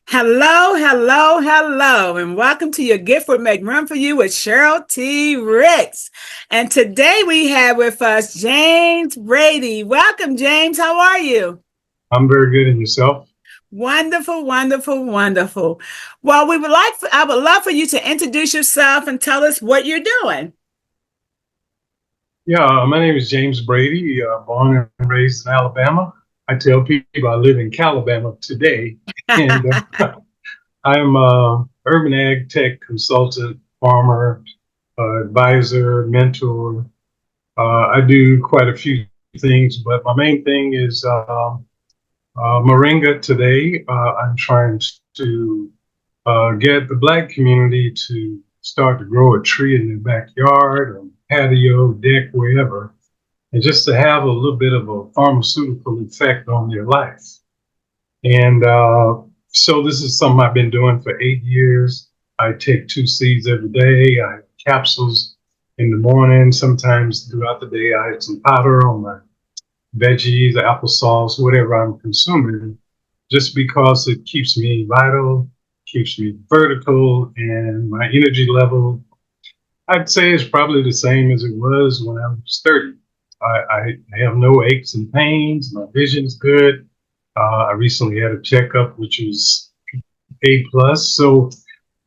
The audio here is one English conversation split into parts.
Hello, hello, hello, and welcome to your Gift Would Make Room for You with Cheryl T. Ricks. And today we have with us James Brady. Welcome, James. How are you? I'm very good in yourself. Wonderful, wonderful, wonderful. Well, I would love for you to introduce yourself and tell us what you're doing. Yeah, my name is James Brady, born and raised in Alabama. I tell people I live in Calabama today, and I'm a urban ag tech consultant, farmer, advisor, mentor. I do quite a few things, but my main thing is moringa today. I'm trying to get the Black community to start to grow a tree in their backyard or patio, deck, wherever, and just to have a little bit of a pharmaceutical effect on their life. And so this is something I've been doing for 8 years. I take 2 seeds every day. I have capsules in the morning. Sometimes throughout the day, I have some powder on my veggies, applesauce, whatever I'm consuming, just because it keeps me vital, keeps me vertical, and my energy level, I'd say, is probably the same as it was when I was 30. I have no aches and pains. My vision's good. I recently had a checkup, which was A plus. So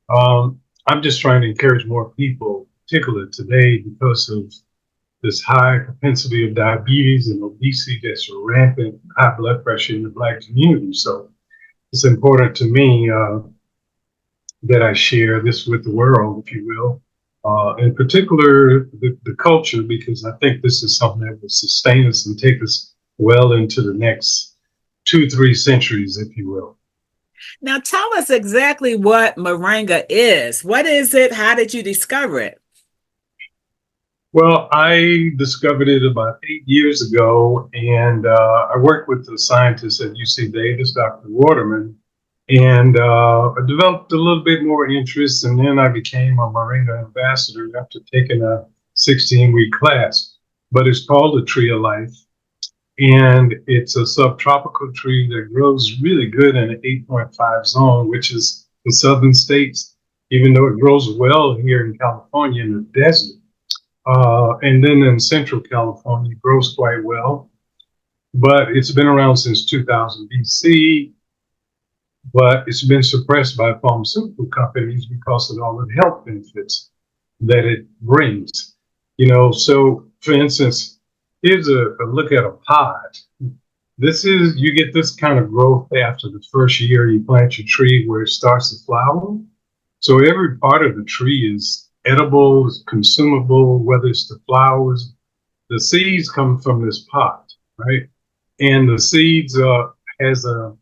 I'm just trying to encourage more people, particularly today, because of this high propensity of diabetes and obesity that's rampant, high blood pressure in the Black community. So it's important to me that I share this with the world, if you will, in particular the culture, because I think this is something that will sustain us and take us well into the next 2, 3 centuries, if you will. Now, tell us exactly what moringa is. What is it? How did you discover it? Well, I discovered it about 8 years ago, and I worked with the scientist at UC Davis, Dr. Waterman, and I developed a little bit more interest, and then I became a Moringa ambassador after taking a 16-week class. But it's called the Tree of Life, and it's a subtropical tree that grows really good in an 8.5 zone, which is the southern states, even though it grows well here in California in the desert. And then in Central California, it grows quite well, but it's been around since 2000 BC, but it's been suppressed by pharmaceutical companies because of all the health benefits that it brings. So for instance, here's a look at a pod. You get this kind of growth after the first year you plant your tree where it starts to flower. So every part of the tree is edible, is consumable, whether it's the flowers. The seeds come from this pot, right? And the seeds has an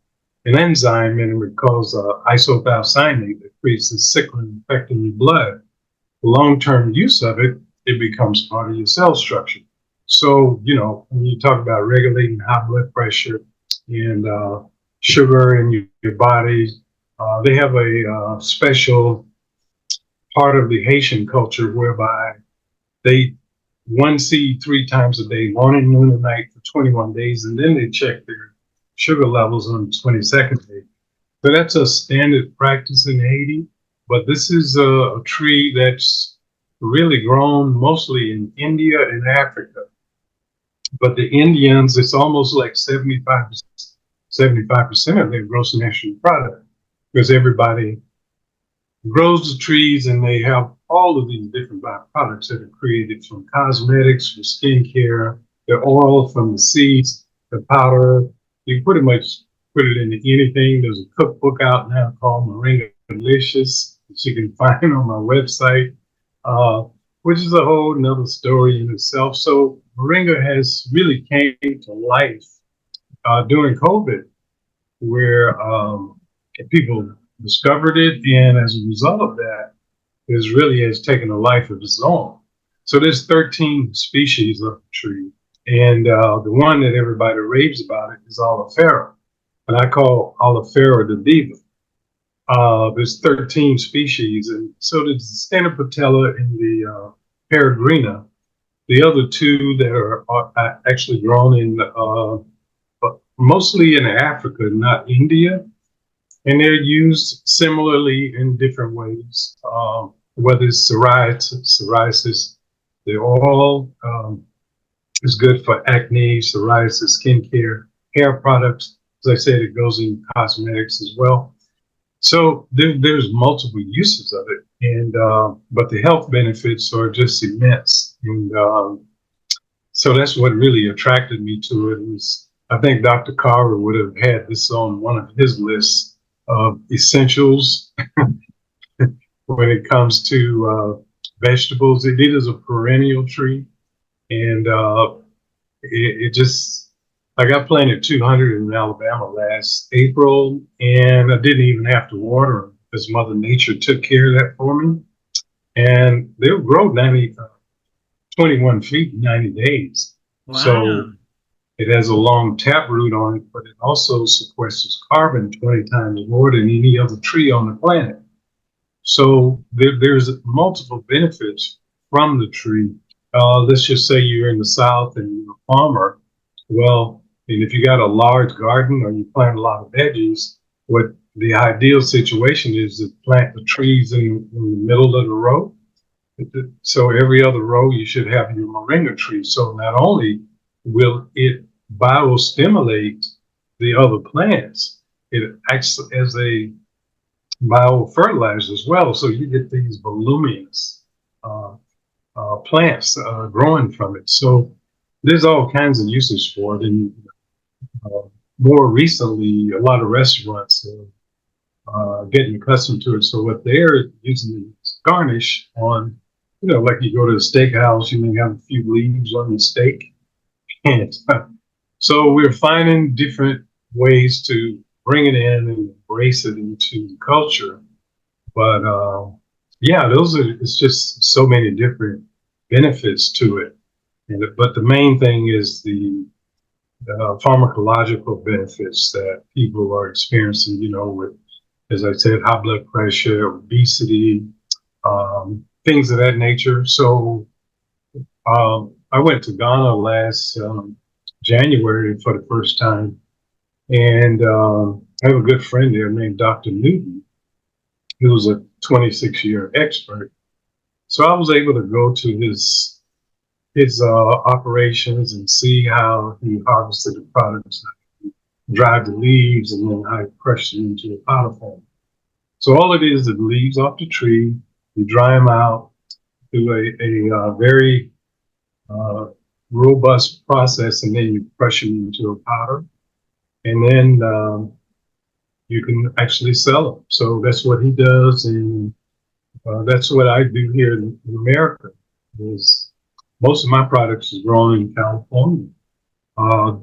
enzyme in it called isothiocyanate that creates this sickling effect in your blood. Long-term use of it, it becomes part of your cell structure. So, when you talk about regulating high blood pressure and sugar in your body, they have a special part of the Haitian culture whereby they one seed 3 times a day, morning, noon, and night for 21 days, and then they check their sugar levels on the 22nd day. So that's a standard practice in Haiti, but this is a tree that's really grown mostly in India and Africa. But the Indians, it's almost like 75% of their gross national product because everybody grows the trees and they have all of these different byproducts that are created from cosmetics, from skincare, the oil from the seeds, the powder. You pretty much put it into anything. There's a cookbook out now called Moringa Delicious that you can find on my website, uh, which is a whole nother story in itself. So Moringa has really came to life during COVID, where people discovered it, and as a result of that, it really has taken a life of its own. So there's 13 species of the tree, and the one that everybody raves about it is Oleifera, and I call Oleifera the diva. There's 13 species, and so there's the Stenopatella and the Peregrina. The other two that are actually grown in mostly in Africa, not India, and they're used similarly in different ways. Whether it's psoriasis, the oil is good for acne, psoriasis, skincare, hair products. As I said, it goes in cosmetics as well. So there's multiple uses of it, and but the health benefits are just immense, and so that's what really attracted me to it. Was I think Dr. Carver would have had this on one of his lists of essentials when it comes to vegetables. It is a perennial tree, and it just like I planted 200 in Alabama last April, and I didn't even have to water them because Mother Nature took care of that for me, and they'll grow 21 feet in 90 days. So Wow. it has a long taproot on it, but it also sequesters carbon 20 times more than any other tree on the planet. So there's multiple benefits from the tree. Let's just say you're in the South and you're a farmer. Well, and if you got a large garden or you plant a lot of veggies, what the ideal situation is to plant the trees in the middle of the row. So every other row you should have your moringa tree. So not only will it biostimulate the other plants, it acts as a biofertilizer as well. So you get these voluminous uh, plants growing from it. So there's all kinds of uses for it. And uh, more recently, a lot of restaurants are getting accustomed to it. So what they're using is garnish on, like you go to a steakhouse, you may have a few leaves on your steak. And so we're finding different ways to bring it in and embrace it into the culture. But yeah, it's just so many different benefits to it. But the main thing is the pharmacological benefits that people are experiencing, with, as I said, high blood pressure, obesity, things of that nature. So I went to Ghana last January for the first time, and I have a good friend there named Dr. Newton, who's a 26-year expert. So I was able to go to his operations and see how he harvested the products, dried the leaves, and then I crushed it into a powder form. So all it is the leaves off the tree. You dry them out through a very robust process, and then you crush them into a powder, and then you can actually sell them. So that's what he does, and that's what I do here in America. Is most of my products is grown in California, uh,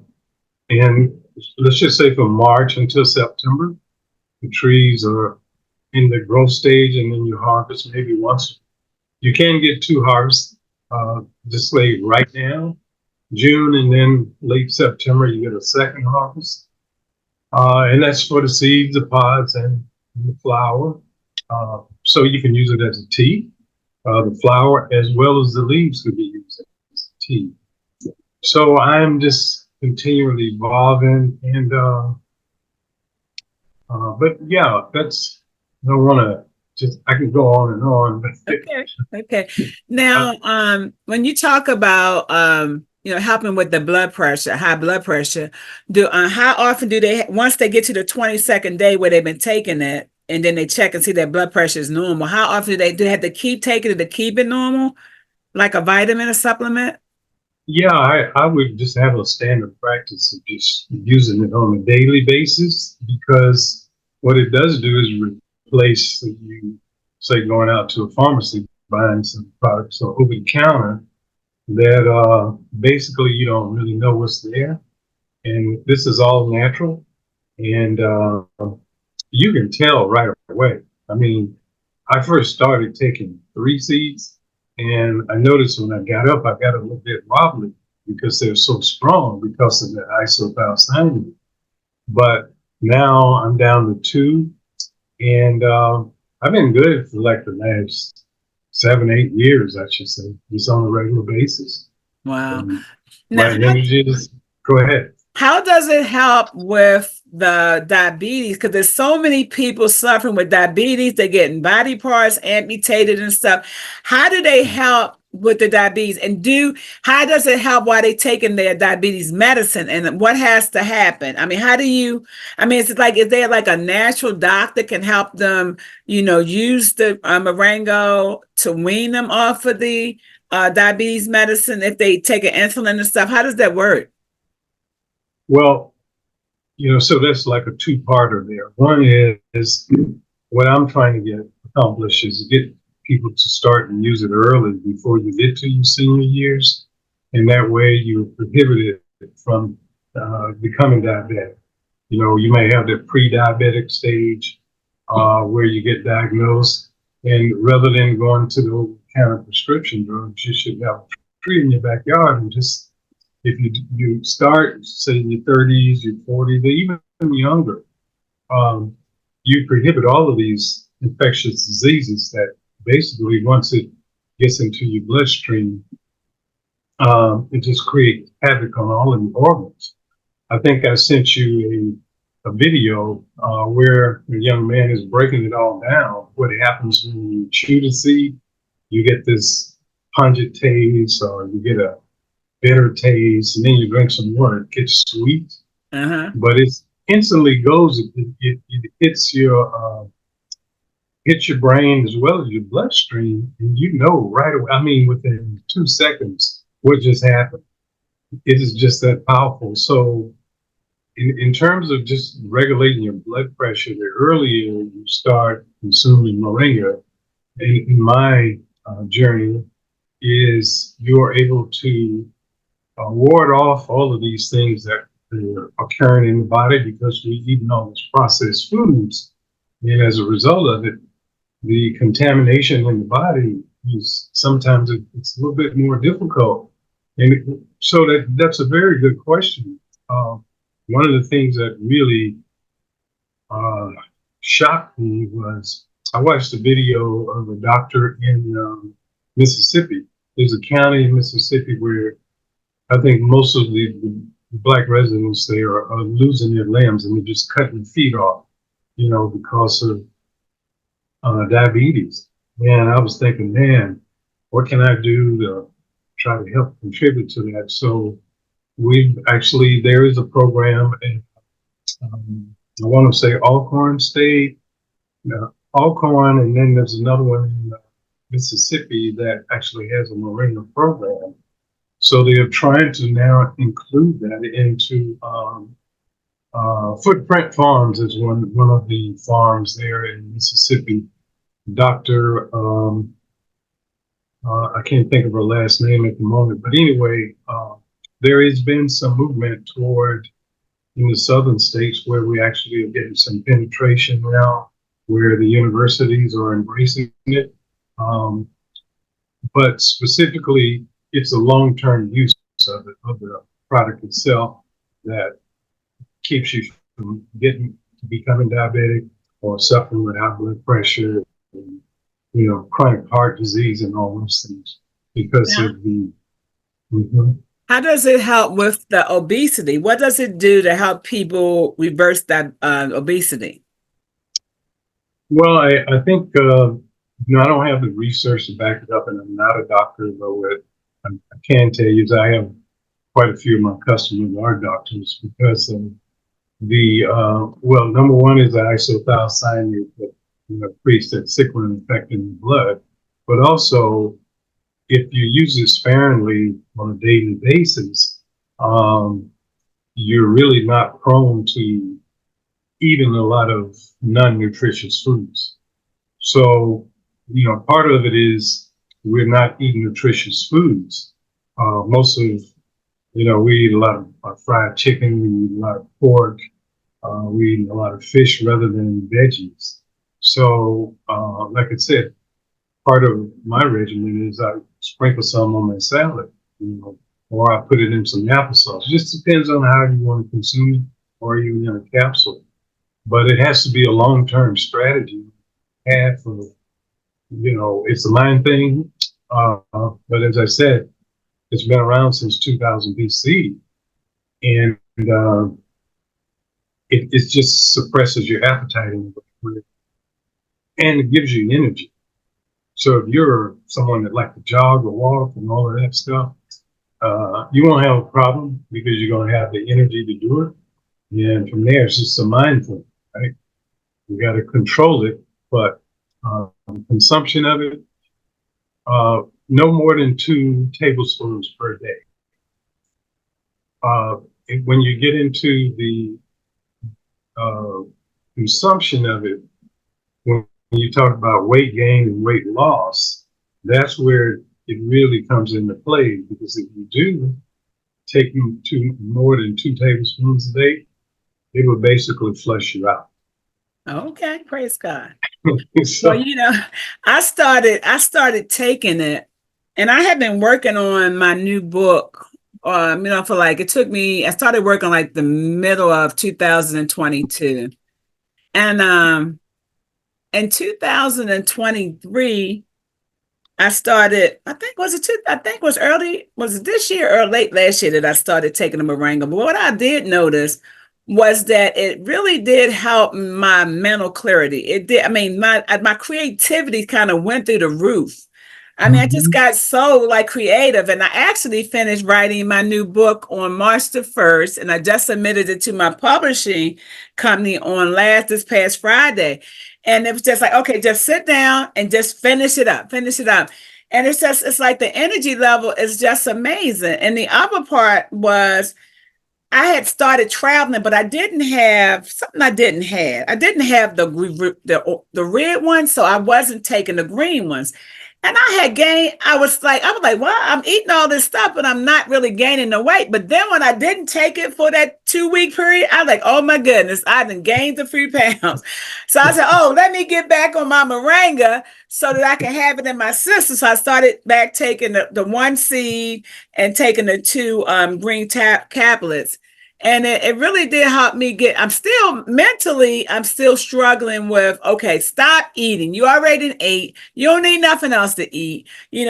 and let's just say from March until September, the trees are in the growth stage, and then you harvest maybe once. You can get two harvests. Just like right now, June, and then late September, you get a second harvest. And that's for the seeds, the pods, and the flower. So you can use it as a tea. The flower as well as the leaves could be used as tea. So I'm just continually evolving, and but yeah, that's I don't want to just I can go on and on. But Okay. Okay. uh, Now, when you talk about helping with the blood pressure, high blood pressure, do how often do they once they get to the 22nd day where they've been taking it and then they check and see their blood pressure is normal? How often do they have to keep taking it to keep it normal, like a vitamin or supplement? yeah, I would just have a standard practice of just using it on a daily basis, because what it does do is replace you, say, going out to a pharmacy buying some products or over the counter that basically you don't really know what's there. And this is all natural, and you can tell right away. I mean, I first started taking 3 seeds, and I noticed when I got up, I got a little bit wobbly because they're so strong because of the isopalsine. But now I'm down to two, and I've been good for like the last 7, 8 years, I should say, just on a regular basis. Wow. And Now, my energy is, go ahead. How does it help with the diabetes? Because there's so many people suffering with diabetes. They're getting body parts amputated and stuff. How do they help with the diabetes? And how does it help while they taking their diabetes medicine? And what has to happen? I mean, how do you? I mean, it's like, is there like a natural doctor can help them? Use the Marengo to wean them off of the diabetes medicine if they take an insulin and stuff. How does that work? Well, so that's like a two-parter there. One is what I'm trying to get accomplished is get people to start and use it early before you get to your senior years. And that way you're prohibited from becoming diabetic. You may have that pre-diabetic stage where you get diagnosed. And rather than going to the kind of prescription drugs, you should have a tree in your backyard and just if you start, say, in your 30s, your 40s, or even younger, um, you prohibit all of these infectious diseases that basically, once it gets into your bloodstream, it just creates havoc on all of your organs. I think I sent you a video where a young man is breaking it all down. What happens when you chew the seed, you get this pungent taste, or you get a bitter taste, and then you drink some water, it gets sweet, Uh-huh. but it instantly goes. It hits your brain as well as your bloodstream, and right away. I mean, within 2 seconds, what just happened. It is just that powerful. So, in terms of just regulating your blood pressure, the earlier you start consuming moringa, in my journey, is you're able to ward off all of these things that are occurring in the body because we're eating all these processed foods. And as a result of it, the contamination in the body is sometimes it's a little bit more difficult. And so that's a very good question. One of the things that really uh, shocked me was I watched a video of a doctor in Mississippi. There's a county in Mississippi where I think most of the black residents there are losing their limbs and they're just cutting feet off, because of diabetes. And I was thinking, man, what can I do to try to help contribute to that? So there is a program in, I want to say Alcorn State, Alcorn, and then there's another one in Mississippi that actually has a marina program. So they're trying to now include that into Footprint Farms is one of the farms there in Mississippi. Dr. I can't think of her last name at the moment, but anyway, there has been some movement toward in the southern states where we actually are getting some penetration now, where the universities are embracing it. Um, but specifically, it's a long-term use of the product itself that keeps you from becoming diabetic or suffering with high blood pressure, and, chronic heart disease and all those things because Now, of the. Mhm. how does it help with the obesity? What does it do to help people reverse that obesity? Well, I think I don't have the research to back it up, and I'm not a doctor, but what I can tell you is I have quite a few of my customers are doctors because number one is the isothiocyanate that creates that sickling effect in the blood, but also if you use it sparingly on a daily basis, um, you're really not prone to eating a lot of non-nutritious foods. So, part of it is we're not eating nutritious foods. Most of, we eat a lot of fried chicken, we eat a lot of pork, we eat a lot of fish rather than veggies. So, like I said, part of my regimen is I sprinkle some on my salad, or I put it in some applesauce. It just depends on how you want to consume it, or even in a capsule. But it has to be a long-term strategy. Half of, it's a mind thing. But as I said, it's been around since 2000 BC. And uh, it just suppresses your appetite and it gives you energy. So if you're someone that like to jog or walk and all of that stuff, you won't have a problem because you're going to have the energy to do it. And from there, it's just a mind thing, right? You got to control it, but consumption of it, no more than 2 tablespoons per day. Uh, when you get into the uh, consumption of it, when you talk about weight gain and weight loss, that's where it really comes into play. Because if you do take more than 2 tablespoons a day, it will basically flush you out. Okay, praise God. Well, So, I started taking it, and I have been working on my new book. For like it took me. I started working like the middle of 2022, and in 2023, I started. I think it was early. Was it this year or late last year that I started taking the moringa? But what I did notice was that it really did help my mental clarity. It did. I mean, my creativity kind of went through the roof. I mean, I just mhm. got so like creative, and I actually finished writing my new book on March the 1st, and I just submitted it to my publishing company on last this past Friday. And it was just like, okay, just sit down and just finish it up. And it's like the energy level is just amazing. And the other part was I had started traveling, but I didn't have something I didn't have. I didn't have the red ones, so I wasn't taking the green ones. And I had gained, I was like, well, I'm eating all this stuff, but I'm not really gaining the weight. But then when I didn't take it for that 2 week period, I was like, oh my goodness, I done gained the 3 pounds. So I said, oh, let me get back on my moringa so that I can have it in my system. So I started back taking the one seed and taking the two green tablets. And it really did help me I'm still mentally, I'm still struggling with, okay, stop eating. You already ate. You don't need nothing else to eat.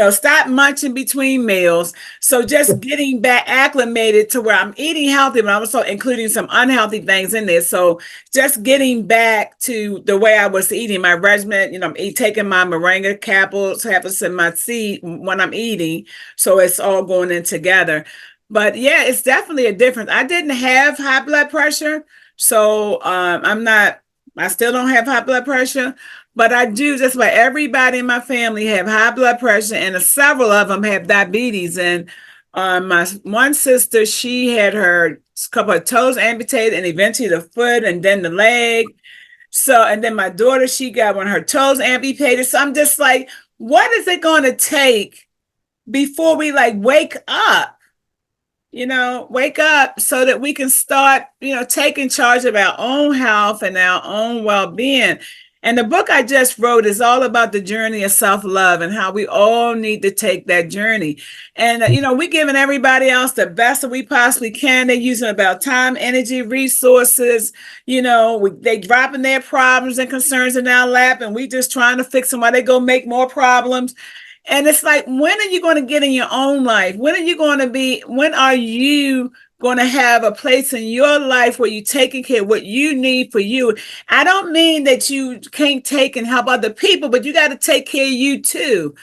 Stop munching between meals. So just getting back acclimated to where I'm eating healthy, but I'm also including some unhealthy things in there. So just getting back to the way I was eating my regimen, I'm taking my moringa capsules in my seed when I'm eating. So it's all going in together. But yeah, it's definitely a difference. I didn't have high blood pressure, so I still don't have high blood pressure, but I do just about everybody in my family have high blood pressure, and several of them have diabetes. And my one sister, she had her couple of toes amputated, and eventually the foot, and then the leg. So, and then my daughter, she got one of her toes amputated. So I'm just like, what is it going to take before we like wake up? Wake up so that we can start, taking charge of our own health and our own well being. And the book I just wrote is all about the journey of self love and how we all need to take that journey. And, we're giving everybody else the best that we possibly can. They're using about time, energy, resources. They dropping their problems and concerns in our lap, and we just trying to fix them while they go make more problems. And it's like, when are you going to get in your own life? When are you going to have a place in your life where you're taking care of what you need for you? I don't mean that you can't take and help other people, but you got to take care of you too.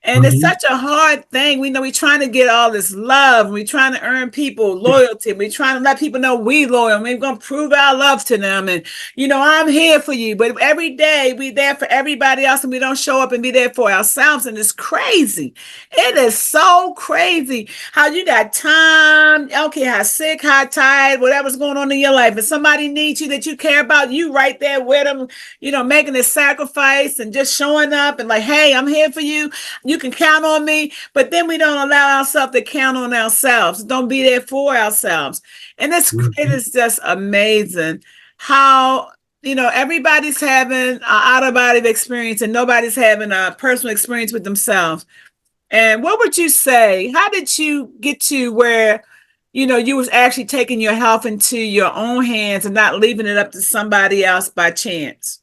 And it's Mhm. such a hard thing. We know we're trying to get all this love. We're trying to earn people loyalty. We're trying to let people know we loyal. We're going to prove our love to them. And, I'm here for you. But every day we there for everybody else and we don't show up and be there for ourselves. And it's crazy. It is so crazy how you got time. I don't care how sick, how tired, whatever's going on in your life. If somebody needs you that you care about, you right there with them, making a sacrifice and just showing up and like, hey, I'm here for you. You can count on me. But then we don't allow ourselves to count on ourselves. Don't be there for ourselves. And it Mhm. is just amazing how everybody's having an out of body experience and nobody's having a personal experience with themselves. And what would you say? How did you get to where you was actually taking your health into your own hands and not leaving it up to somebody else by chance?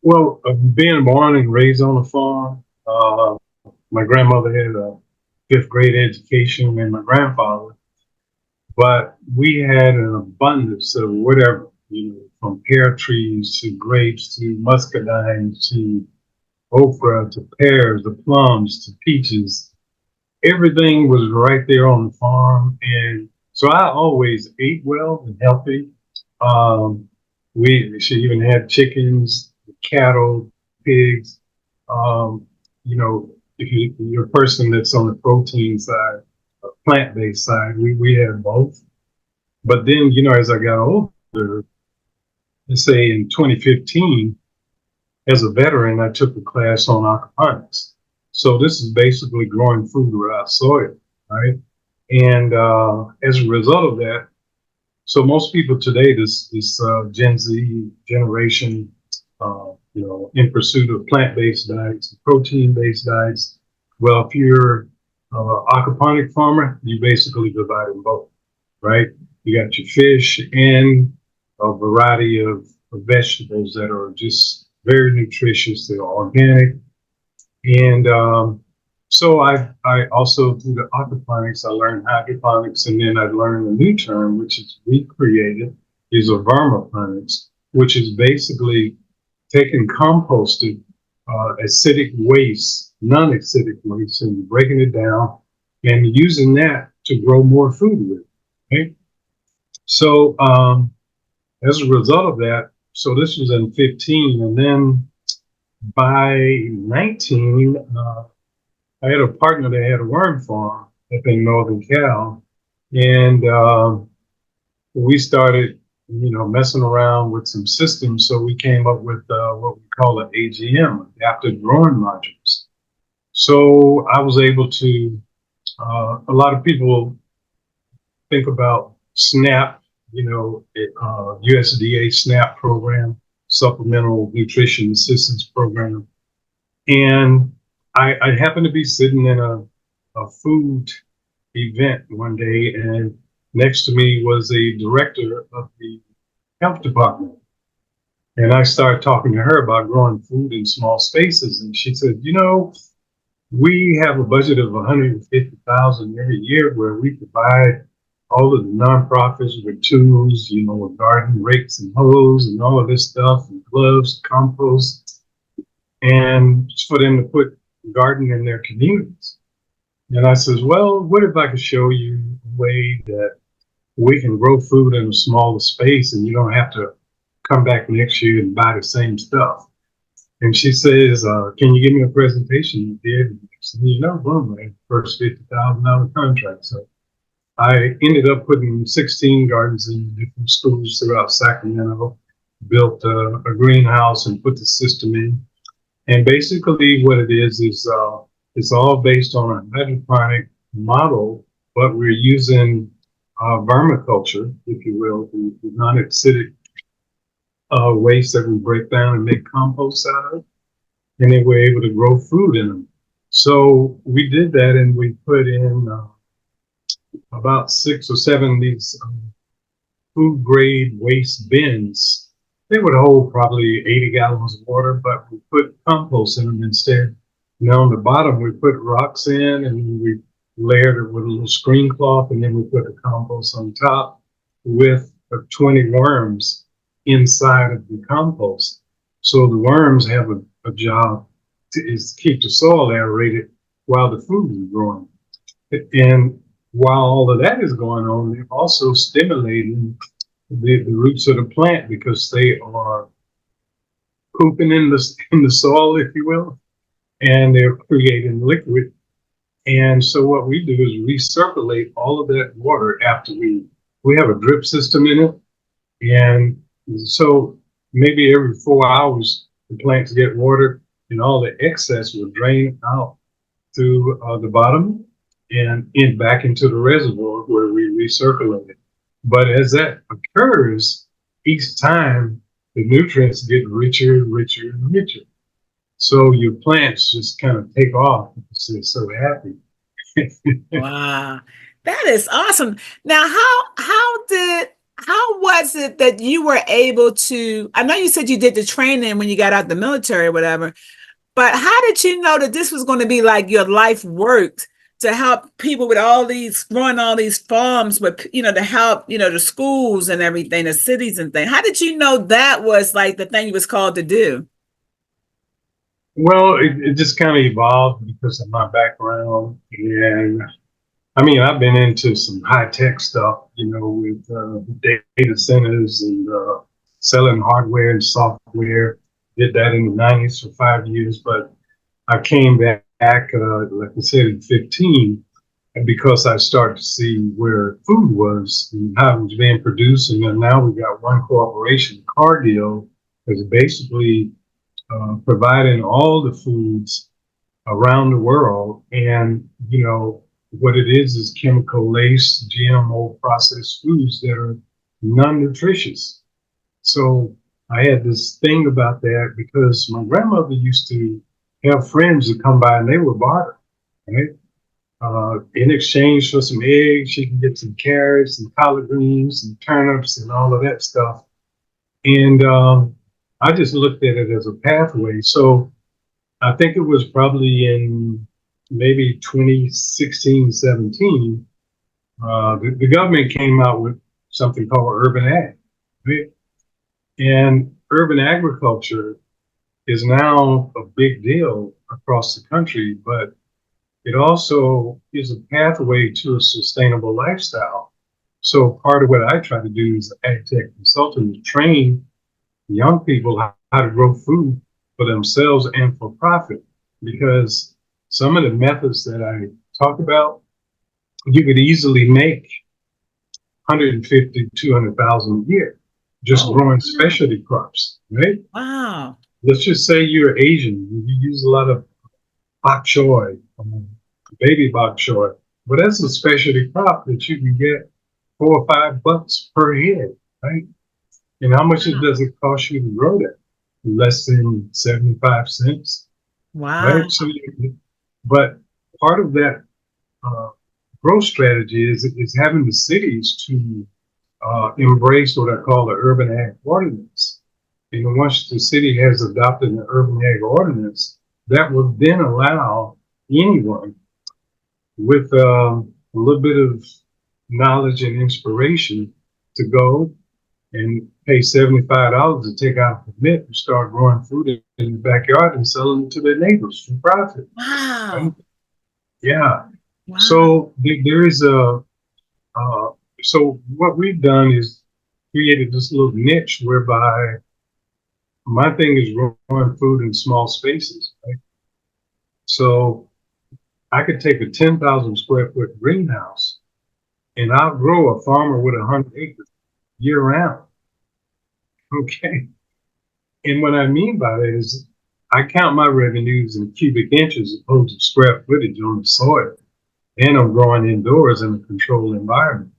Well, being born and raised on a farm, my grandmother had a fifth grade education, and my grandfather but we had an abundance of whatever, from pear trees to grapes to muscadines to okra to pears to plums to peaches. Everything was right there on the farm. And so I always ate well and healthy. Um, she even had chickens, cattle, pigs. Um, if you're a person that's on the protein side, plant-based side, we had both. But then, as I got older, let's say in 2015, as a veteran, I took a class on aquaponics. So this is basically growing food without soil, right? And as a result of that, so most people today, this Gen Z generation, in pursuit of plant-based diets, protein-based diets. Well, if you're aquaponic farmer, you basically divide them both, right? You got your fish and a variety of vegetables that are just very nutritious. They're organic, and so I also through the aquaponics I learned hydroponics, and then I learned a new term which is recreated is a vermiponics, which is basically taking composted acidic waste, non-acidic waste, and breaking it down and using that to grow more food with. Okay, so as a result of that, so this was in 15, and then by 19. I had a partner that had a worm farm up in Northern Cal, and we started, messing around with some systems. So we came up with what we call an AGM, adaptive growing modules. So I was able to. A lot of people think about SNAP, USDA SNAP program, Supplemental Nutrition Assistance Program, and I happened to be sitting in a food event one day, and next to me was a director of the health department. And I started talking to her about growing food in small spaces. And she said, we have a budget of 150,000 every year where we provide all of the nonprofits with tools, with garden rakes and hoes and all of this stuff, and gloves, compost, and for them to put garden in their communities. And I says, well, what if I could show you a way that we can grow food in a smaller space and you don't have to come back next year and buy the same stuff? And she says, can you give me a presentation? You did. So, boom, my first $50,000 contract. So I ended up putting 16 gardens in different schools throughout Sacramento, built a greenhouse and put the system in. And basically what it is it's all based on a hydroponic model, but we're using vermiculture, if you will, the non-acidic waste that we break down and make compost out of, and then we're able to grow food in them. So we did that, and we put in about 6 or 7 of these food grade waste bins. They would hold probably 80 gallons of water, but we put compost in them instead. And on the bottom, we put rocks in, and we layered it with a little screen cloth, and then we put the compost on top with 20 worms inside of the compost. So the worms have a job is to keep the soil aerated while the food is growing. And while all of that is going on, they're also stimulating the roots of the plant because they are pooping in the soil, if you will, and they're creating liquid. And so what we do is recirculate all of that water after we have a drip system in it. And so maybe every 4 hours the plants get watered, and all the excess will drain out through the bottom and back into the reservoir where we recirculate it. But as that occurs, each time the nutrients get richer and richer and richer. So your plants just kind of take off because they're so happy. Wow. That is awesome. Now, how was it that you were able to, I know you said you did the training when you got out the military or whatever, but how did you know that this was going to be like your life work to help people with all these growing all these farms with to help the schools and everything, the cities and things. How did you know that was like the thing you was called to do? Well, it just kind of evolved because of my background. And I mean, I've been into some high tech stuff, with data centers and selling hardware and software. Did that in the 90s for 5 years, but I came back, like I said, in 15, and because I started to see where food was and how it was being produced. And then now we got one corporation, Cargill, is basically providing all the foods around the world. And, what it is chemical lace, GMO processed foods that are non nutritious. So I had this thing about that because my grandmother used to have friends that come by and they would barter, right? In exchange for some eggs, she can get some carrots and collard greens and turnips and all of that stuff. And I just looked at it as a pathway. So I think it was probably in maybe 2016, 17, the government came out with something called urban ag. Right? And urban agriculture is now a big deal across the country, but it also is a pathway to a sustainable lifestyle. So part of what I try to do as an ag tech consultant is train young people how to grow food for themselves and for profit. Because some of the methods that I talk about, you could easily make 150, 200,000 a year just Oh, growing wow. specialty crops, right? Wow. Let's just say you're Asian, you use a lot of bok choy, baby bok choy. But that's a specialty crop that you can get $4 or $5 per head, right? And how much Wow. does it cost you to grow that? Less than 75 cents, Wow. right? But part of that uh, growth strategy is having the cities to embrace what I call the urban ag ordinance. And once the city has adopted an urban ag ordinance, that will then allow anyone with a little bit of knowledge and inspiration to go and pay $75 to take out a permit and start growing food in the backyard and selling it to their neighbors for profit. Right? Wow. Yeah. Wow. So there is uh, so what we've done is created this little niche whereby my thing is growing food in small spaces. Right? So I could take a 10,000 square foot greenhouse and I'll grow a farmer with 100 acres year round. Okay. And what I mean by that is I count my revenues in cubic inches opposed to square footage on the soil. And I'm growing indoors in a controlled environment.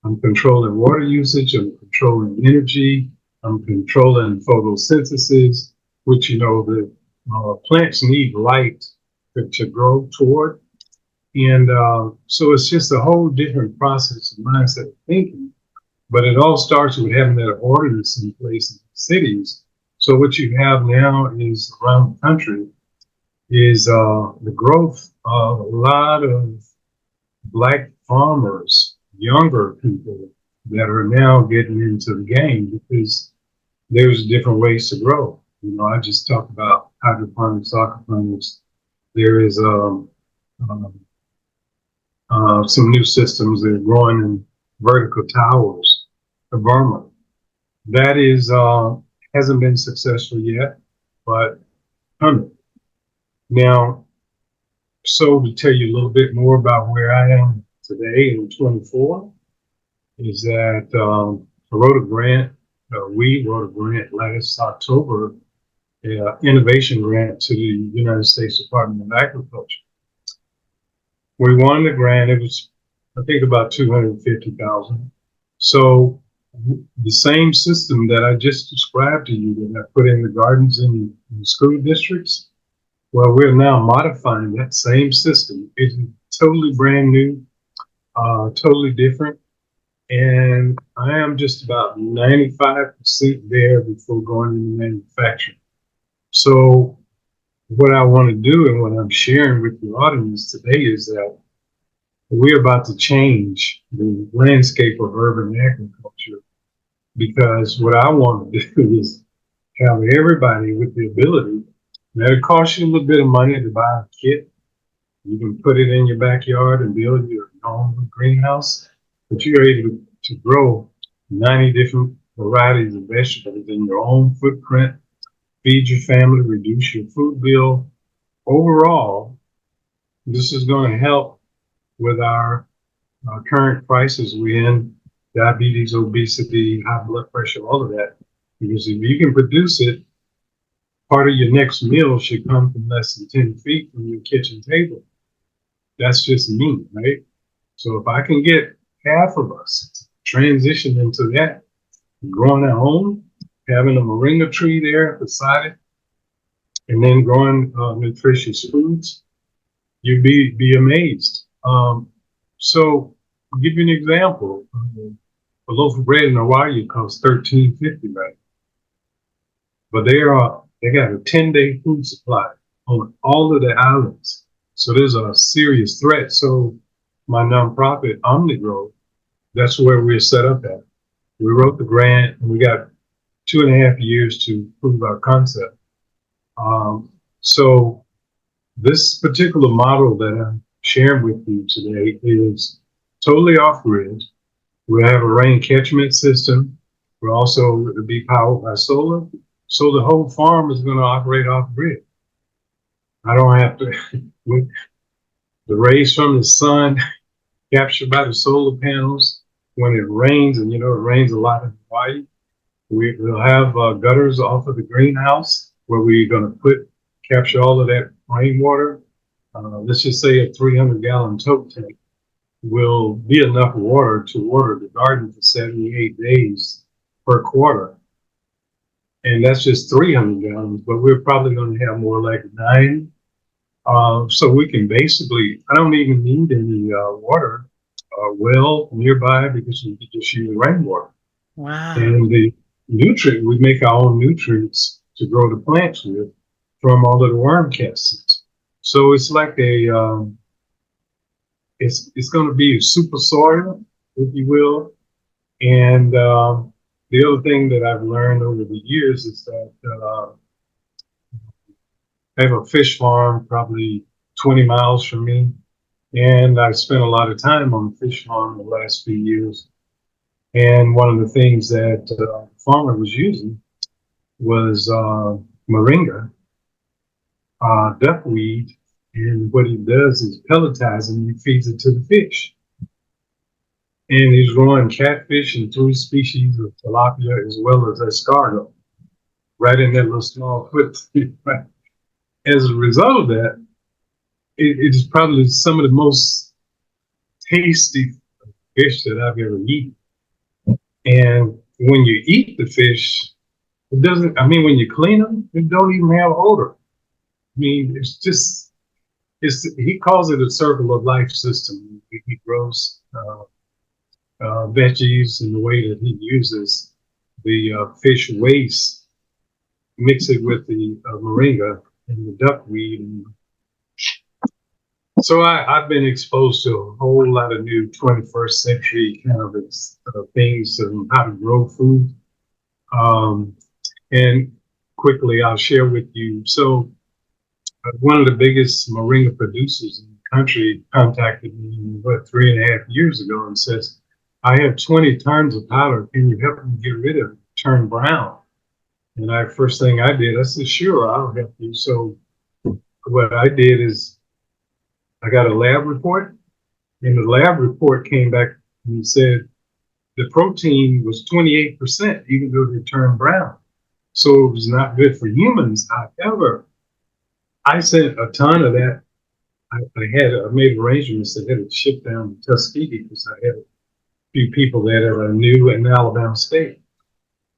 I'm controlling water usage, I'm controlling energy, I'm controlling photosynthesis, which, the plants need light to grow toward. And so it's just a whole different process of mindset of thinking. But it all starts with having that ordinance in place in cities. So what you have now is around the country is the growth of a lot of Black farmers, younger people that are now getting into the game because there's different ways to grow. I just talked about hydroponics, aquaponics. There is um, some new systems that are growing in vertical towers, the Burma. That is hasn't been successful yet, but coming. Now, so to tell you a little bit more about where I am today in 24, is that I wrote a grant, we wrote a grant last October, innovation grant to the United States Department of Agriculture. We won the grant. It was, I think, about 250,000. So the same system that I just described to you that I put in the gardens in school districts, well, we're now modifying that same system. It's totally brand new, totally different. And I am just about 95% there before going into manufacturing. So what I want to do and what I'm sharing with the audience today is that We're about to change the landscape of urban agriculture because what I want to do is have everybody with the ability. Now, it costs you a little bit of money to buy a kit. You can put it in your backyard and build your own greenhouse, but you're able to grow 90 different varieties of vegetables in your own footprint, feed your family, reduce your food bill. Overall, this is going to help with our current crisis we're in, diabetes, obesity, high blood pressure, all of that. Because if you can produce it, part of your next meal should come from less than 10 feet from your kitchen table. That's just me, right? So if I can get half of us transition into that, growing at home, having a moringa tree there beside it, and then growing nutritious foods, you'd be amazed. So I'll give you an example. A loaf of bread in Hawaii costs $13.50, right? But they got a 10-day food supply on all of the islands. So there's a serious threat. So my nonprofit, OmniGrow, that's where we're set up at. We wrote the grant and we got 2.5 years to prove our concept. So this particular model that I'm sharing with you today is totally off grid. We have a rain catchment system. We're also to be powered by solar. So the whole farm is going to operate off grid. I don't have to, with the rays from the sun captured by the solar panels. When it rains, and it rains a lot in Hawaii, we'll have gutters off of the greenhouse where we're going to capture all of that rainwater. Let's just say a 300-gallon tote tank will be enough water to water the garden for 78 days per quarter. And that's just 300 gallons, but we're probably going to have more like 9. So we can basically, I don't even need any water well nearby because we can just use rainwater. Wow. And the we make our own nutrients to grow the plants with from all of the worm casts. So it's like it's going to be a super soil, if you will. And the other thing that I've learned over the years is that I have a fish farm probably 20 miles from me. And I spent a lot of time on the fish farm the last few years. And one of the things that the farmer was using was moringa, duckweed. And what he does is pelletize and he feeds it to the fish. And he's growing catfish and 3 species of tilapia as well as escargot right in that little small footprint. As a result of that, it is probably some of the most tasty fish that I've ever eaten. And when you eat the fish, it doesn't, I mean, when you clean them, it don't even have odor. I mean, he calls it a circle of life system. He grows veggies in the way that he uses the fish waste, mix it with the moringa and the duckweed. And so I've been exposed to a whole lot of new 21st century kind of things and how to grow food. And quickly, I'll share with you. So one of the biggest moringa producers in the country contacted me, 3.5 years ago and says, I have 20 tons of powder. Can you help me get rid of it, turn brown? And first thing I did, I said, sure, I'll help you. So what I did is I got a lab report, and the lab report came back and said the protein was 28%, even though they turned brown. So it was not good for humans. However, I sent a ton of that. I made arrangements to get it shipped down to Tuskegee because I had a few people there that I knew in Alabama State.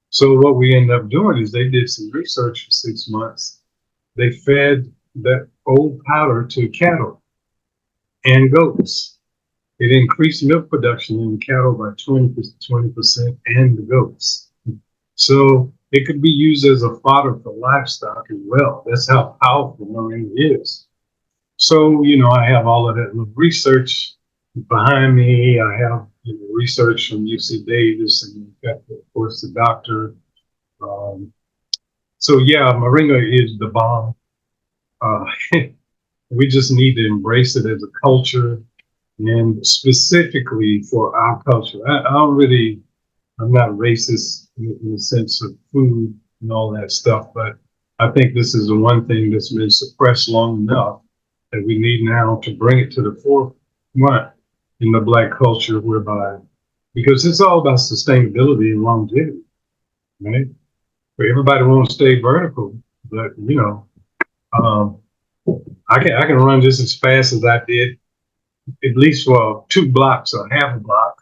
So what we ended up doing is they did some research for 6 months. They fed that old powder to cattle and goats. It increased milk production in cattle by 20% and the goats. So it could be used as a fodder for livestock as well. That's how powerful moringa is. So, I have all of that research Behind me, I have research from UC Davis, and you've got, of course, the doctor. Um, so yeah, Moringa is the bomb. Uh, we just need to embrace it as a culture, and specifically for our culture. I don't really, I'm not racist in the sense of food and all that stuff, but I think this is the one thing that's been suppressed long enough that we need now to bring it to the forefront in the Black culture, whereby, because it's all about sustainability and longevity, right? Where everybody won't stay vertical, but um, I can run just as fast as I did, at least for 2 blocks or half a block.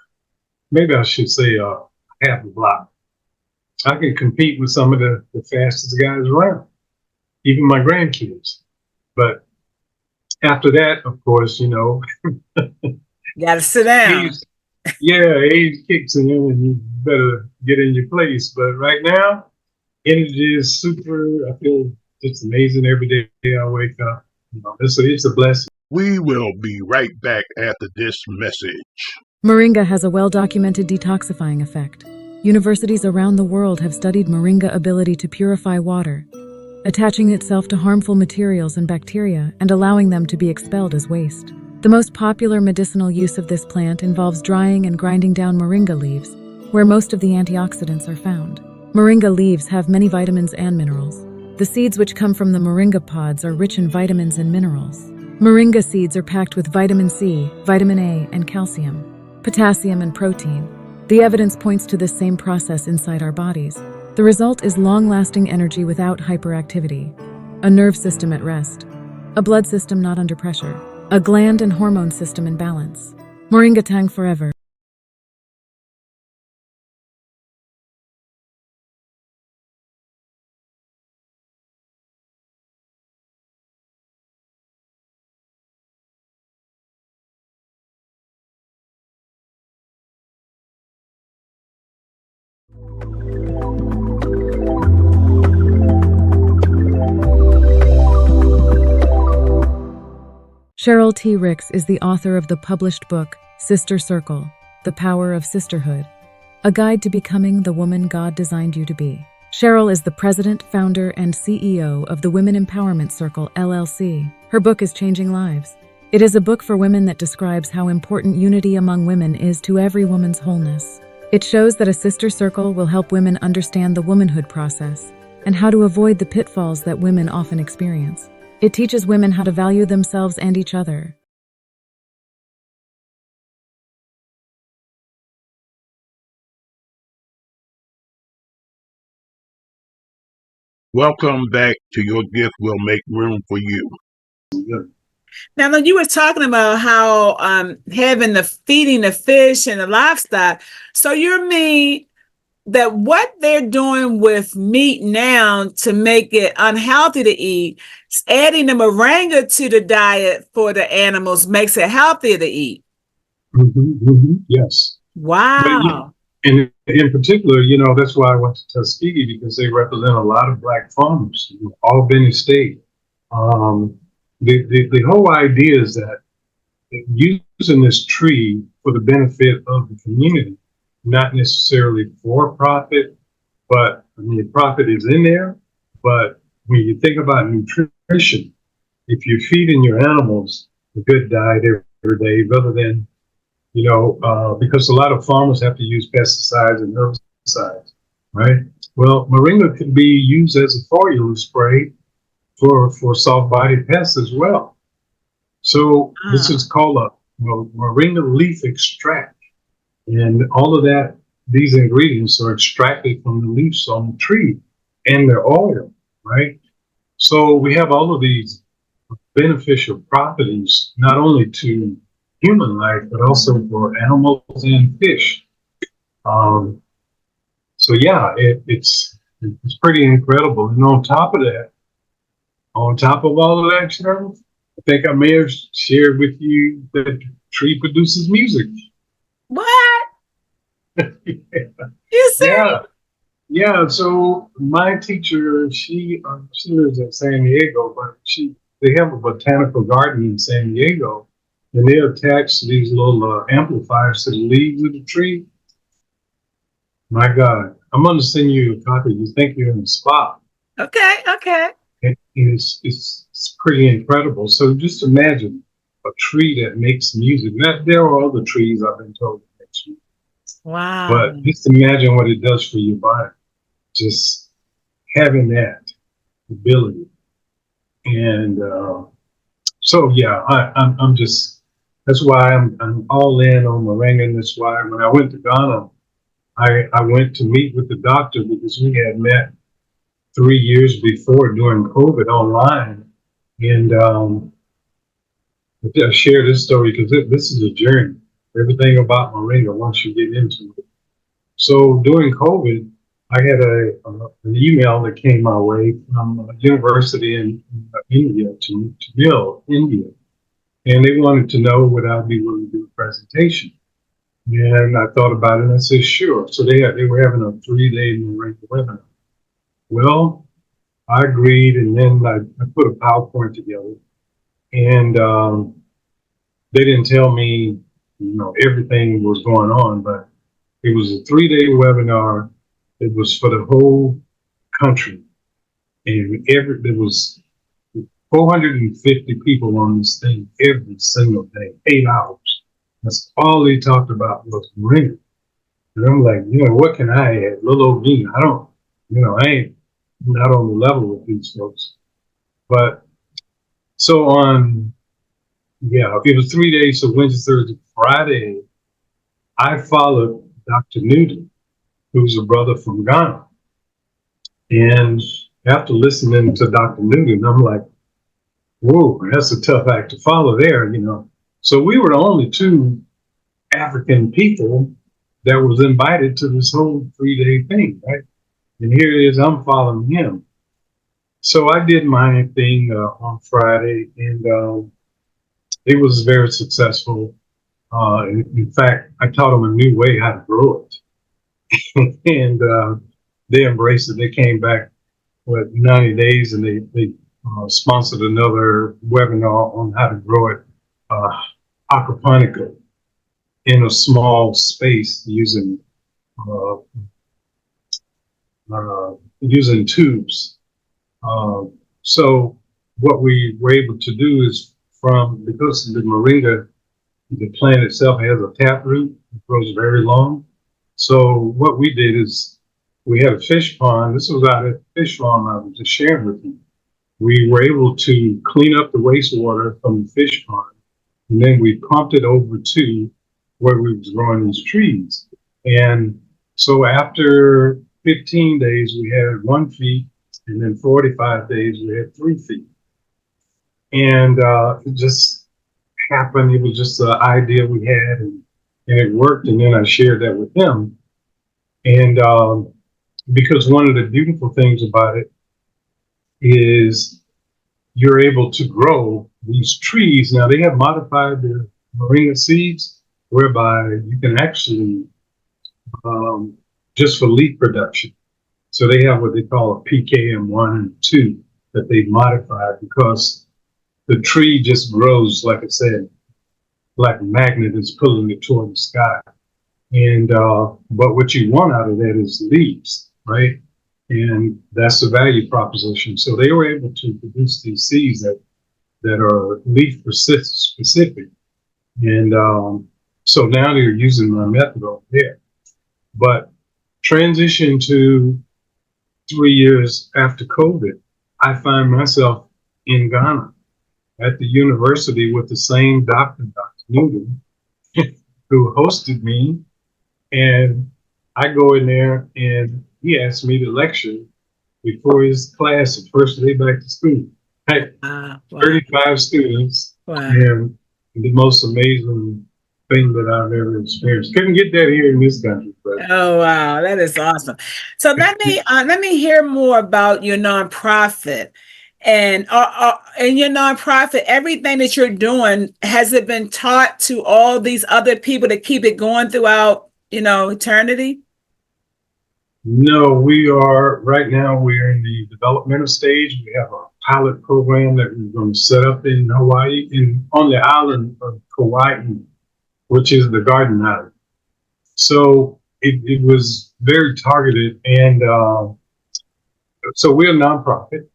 Maybe I should say half a block. I can compete with some of the fastest guys around, even my grandkids. But after that, of course, You got to sit down. age, yeah, age kicks in and you better get in your place. But right now, energy is super. I feel it's amazing every day I wake up. It's a blessing. We will be right back after this message. Moringa has a well-documented detoxifying effect. Universities around the world have studied moringa ability to purify water, attaching itself to harmful materials and bacteria and allowing them to be expelled as waste. The most popular medicinal use of this plant involves drying and grinding down moringa leaves, where most of the antioxidants are found. Moringa leaves have many vitamins and minerals. The seeds which come from the moringa pods are rich in vitamins and minerals. Moringa seeds are packed with vitamin C, vitamin A, and calcium, potassium, and protein. The evidence points to this same process inside our bodies. The result is long-lasting energy without hyperactivity, a nerve system at rest, a blood system not under pressure, a gland and hormone system in balance. Moringa Tang forever. Cheryl T. Ricks is the author of the published book, Sister Circle, The Power of Sisterhood, a guide to becoming the woman God designed you to be. Cheryl is the president, founder, and CEO of the Women Empowerment Circle, LLC. Her book is changing lives. It is a book for women that describes how important unity among women is to every woman's wholeness. It shows that a sister circle will help women understand the womanhood process and how to avoid the pitfalls that women often experience. It teaches women how to value themselves and each other. Welcome back to Your Gift Will Make Room for You. Now, when you were talking about how having the feeding the fish and the livestock, so you mean that what they're doing with meat now to make it unhealthy to eat, adding the moringa to the diet for the animals makes it healthier to eat. Yes. But Wow. in particular, that's why I went to Tuskegee, because they represent a lot of Black farmers, all Benny State. Um, the whole idea is that using this tree for the benefit of the community, not necessarily for profit, but I mean, profit is in there. But when you think about nutrition, if you're feeding your animals a good diet every day, rather than, because a lot of farmers have to use pesticides and herbicides, right? Well, moringa can be used as a foliar spray for soft-bodied pests as well. So this is called a moringa leaf extract, and all of that, these ingredients are extracted from the leaves on the tree and their oil, right? So we have all of these beneficial properties, not only to human life, but also for animals and fish. So yeah, it's pretty incredible. And on top of that, on top of all of that, Cheryl, I think I may have shared with you that the tree produces music. What? Yeah. You serious? Yeah. So my teacher, she lives in San Diego, but they have a botanical garden in San Diego, and they attach these little amplifiers to the leaves of the tree. My God, I'm going to send you a copy. You think you're in the spot. Okay, okay. It's pretty incredible. So just imagine a tree that makes music. Now, there are other trees I've been told that makes music, Wow. but just imagine what it does for your body. Just having that ability. And so, yeah, I'm just, that's why I'm all in on Moringa. And that's why when I went to Ghana, I went to meet with the doctor because we had met 3 years before during COVID online. And I share this story because this is a journey. Everything about Moringa once you get into it. So during COVID, I had an email that came my way from a university in India to Mill, India. And they wanted to know would I be willing to do a presentation. And I thought about it and I said, sure. So they were having a 3-day Moringa webinar. Well, I agreed, and then I put a PowerPoint together, and they didn't tell me, everything was going on, but it was a 3-day webinar. It was for the whole country, and there was 450 people on this thing every single day, 8 hours. That's all they talked about was Moringa. And I'm like, what can I add? Little old me, I don't, I ain't not on the level with these folks. But so it was 3 days, so Wednesday, Thursday, Friday, I followed Dr. Newton, who's a brother from Ghana. And after listening to Dr. Newton, I'm like, whoa, that's a tough act to follow there. So we were the only two African people that was invited to this whole 3-day thing, right? And here it is, I'm following him. So I did my thing on Friday, and it was very successful. In fact, I taught them a new way how to grow it, and they embraced it. They came back with 90 days, and they sponsored another webinar on how to grow it aquaponically in a small space uh, using tubes. Uh, so what we were able to do is because the moringa, the plant itself has a taproot, it grows very long. So what we did is we had a fish pond. This was out at the fish farm I was just sharing with you. We were able to clean up the wastewater from the fish pond, and then we pumped it over to where we was growing these trees. And so after 15 days, we had 1 feet, and then 45 days, we had 3 feet. And it just happened. It was just an idea we had, and it worked. And then I shared that with them. And because one of the beautiful things about it is you're able to grow these trees. Now, they have modified their moringa seeds, whereby you can actually, just for leaf production. So they have what they call a PKM1 and 2 that they've modified because the tree just grows, like I said, like a magnet is pulling it toward the sky. And but what you want out of that is leaves, right? And that's the value proposition. So they were able to produce these seeds that are leaf specific. And so now they're using my method over there. But transition to 3 years after COVID, I find myself in Ghana at the university with the same doctor, Dr. Newton, who hosted me. And I go in there and he asked me to lecture before his class, the first day back to school. Had Wow. 35 students, Wow. and the most amazing thing that I've ever experienced. Couldn't get that here in this country, but Oh wow, that is awesome. So let me hear more about your nonprofit and your nonprofit. Everything that you're doing, has it been taught to all these other people to keep it going throughout eternity? no, right now we're in the developmental stage. We have a pilot program that we're going to set up in Hawaii and on the island of Kauai, which is the Garden Island. So it was very targeted. And so we're a nonprofit.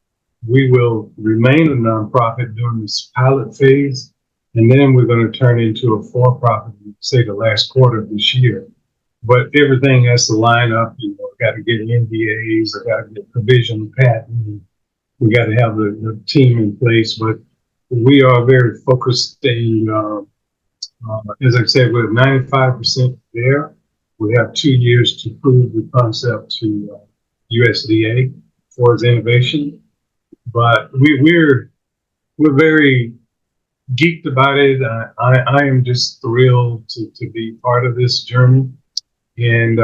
We will remain a nonprofit during this pilot phase. And then we're going to turn into a for-profit, say the last quarter of this year. But everything has to line up. You know, got to get NDAs, I got to get provision patent. We got to have the team in place. But we are very focused. And as I said, we're 95% there. We have 2 years to prove the concept to USDA for its innovation. But we're very geeked about it. I am just thrilled to be part of this journey. And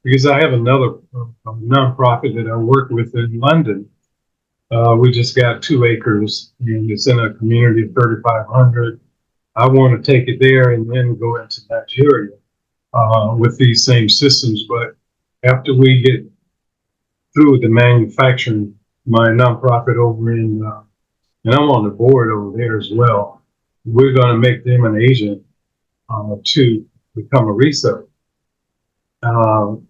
because I have another nonprofit that I work with in London, we just got 2 acres and it's in a community of 3,500. I want to take it there and then go into Nigeria with these same systems. But after we get through the manufacturing, my nonprofit over in, and I'm on the board over there as well, we're going to make them an agent to become a reseller.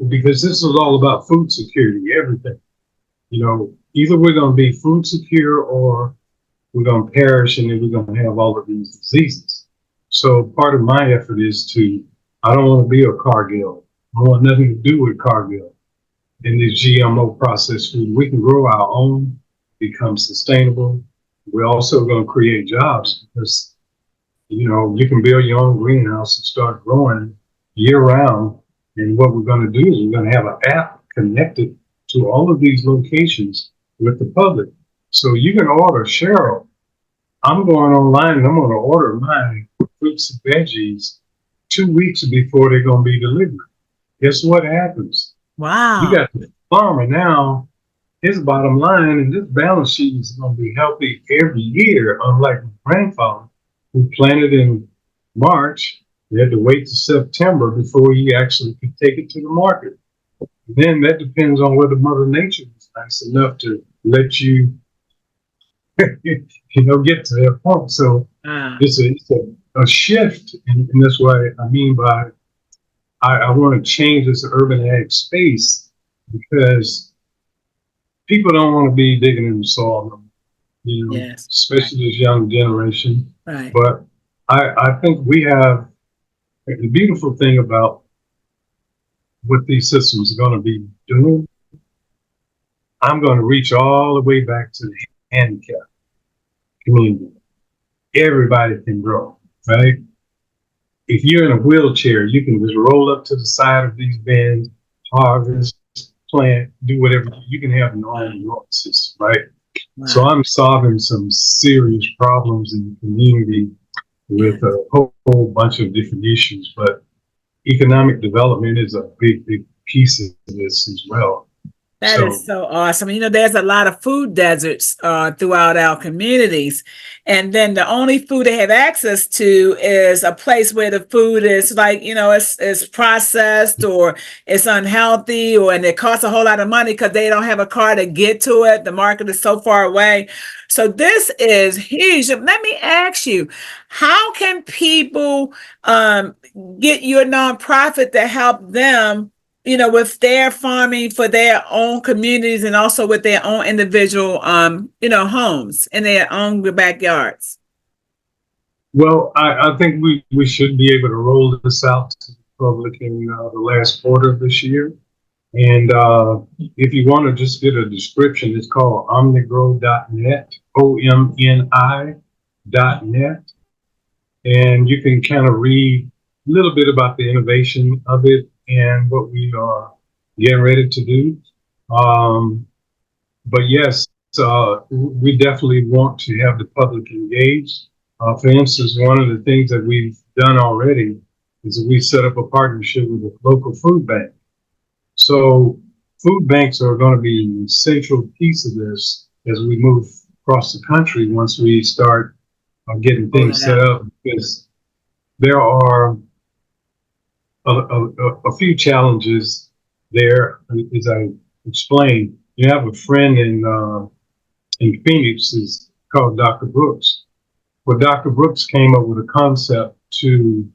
Because this is all about food security, everything. You know, either we're going to be food secure or we're going to perish and then we're going to have all of these diseases. So part of my effort is I don't want to be a Cargill. I want nothing to do with Cargill. In this GMO processed food, we can grow our own, become sustainable. We're also going to create jobs because, you know, you can build your own greenhouse and start growing year round. And what we're going to do is we're going to have an app connected to all of these locations with the public. So you can order Cheryl. I'm going online and I'm going to order my fruits and veggies 2 weeks before they're going to be delivered. Guess what happens? Wow. You got the farmer now, his bottom line and his balance sheet is going to be healthy every year, unlike my grandfather who planted in March. He had to wait to September before he actually could take it to the market. And then that depends on whether Mother Nature is nice enough to let you, get to that point. So it's a shift, and that's what I mean by I want to change this urban ag space because people don't want to be digging in the soil, Yes. especially this young generation. Right. But I think we have the beautiful thing about what these systems are going to be doing. I'm going to reach all the way back to the handicapped community. Everybody can grow, right? If you're in a wheelchair, you can just roll up to the side of these bins, harvest, plant, do whatever. You can have an own growing system, right? Wow. So I'm solving some serious problems in the community with a whole bunch of different issues. But economic development is a big piece of this as well. That is so awesome. There's a lot of food deserts throughout our communities. And then the only food they have access to is a place where the food is like, it's processed or it's unhealthy and it costs a whole lot of money because they don't have a car to get to it. The market is so far away. So this is huge. Let me ask you, how can people get your nonprofit to help them with their farming for their own communities and also with their own individual, homes in their own backyards? Well, I think we should be able to roll this out to the public in the last quarter of this year. And if you want to just get a description, it's called omnigrow.net, OMNI.net. And you can kind of read a little bit about the innovation of it and what we are getting ready to do. But yes, we definitely want to have the public engaged. For instance, one of the things that we've done already is that we set up a partnership with a local food bank. So food banks are going to be an essential piece of this as we move across the country once we start getting things set up, because there are a few challenges there. As I explained, you have a friend in in Phoenix is called Dr. Brooks. Well, Dr. Brooks came up with a concept to,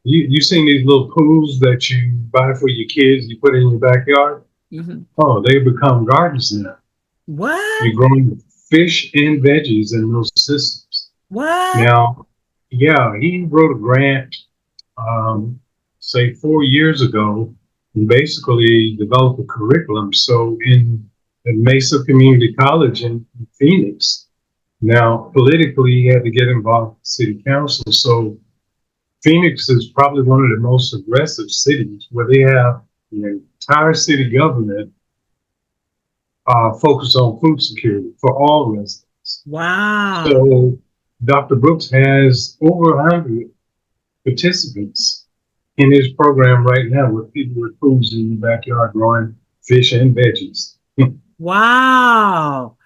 you seen these little pools that you buy for your kids, you put in your backyard? Mhm. Oh, they become gardens now. What? You're growing fish and veggies in those systems. What? Now, yeah, he wrote a grant, um, say 4 years ago, and basically developed a curriculum. So in Mesa Community College in Phoenix, now politically he had to get involved with the city council. So Phoenix is probably one of the most aggressive cities where they have the entire city government focused on food security for all residents. Wow. So Dr. Brooks has over 100 participants in his program right now with people with foods in the backyard growing fish and veggies. Wow.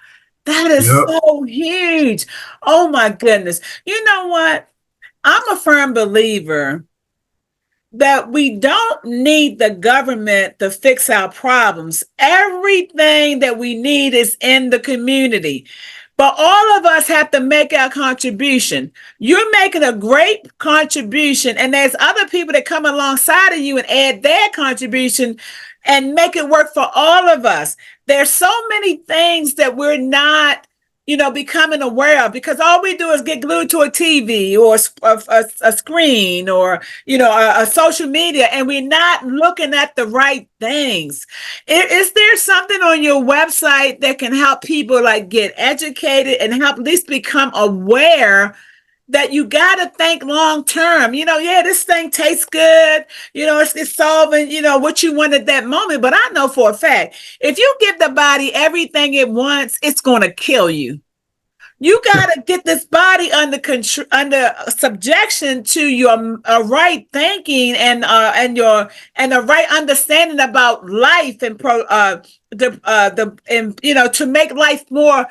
That is Yep, so huge. Oh my goodness. You know what? I'm a firm believer that we don't need the government to fix our problems. Everything that we need is in the community. But all of us have to make our contribution. You're making a great contribution, and there's other people that come alongside of you and add their contribution and make it work for all of us. There's so many things that we're not becoming aware of because all we do is get glued to a TV or a screen or a social media, and we're not looking at the right things. Is there something on your website that can help people like get educated and help at least become aware that you got to think long term? Yeah, this thing tastes good. It's solving, what you want at that moment. But I know for a fact, if you give the body everything it wants, it's going to kill you. You got to get this body under control, under subjection to your right thinking and a right understanding about life and to make life more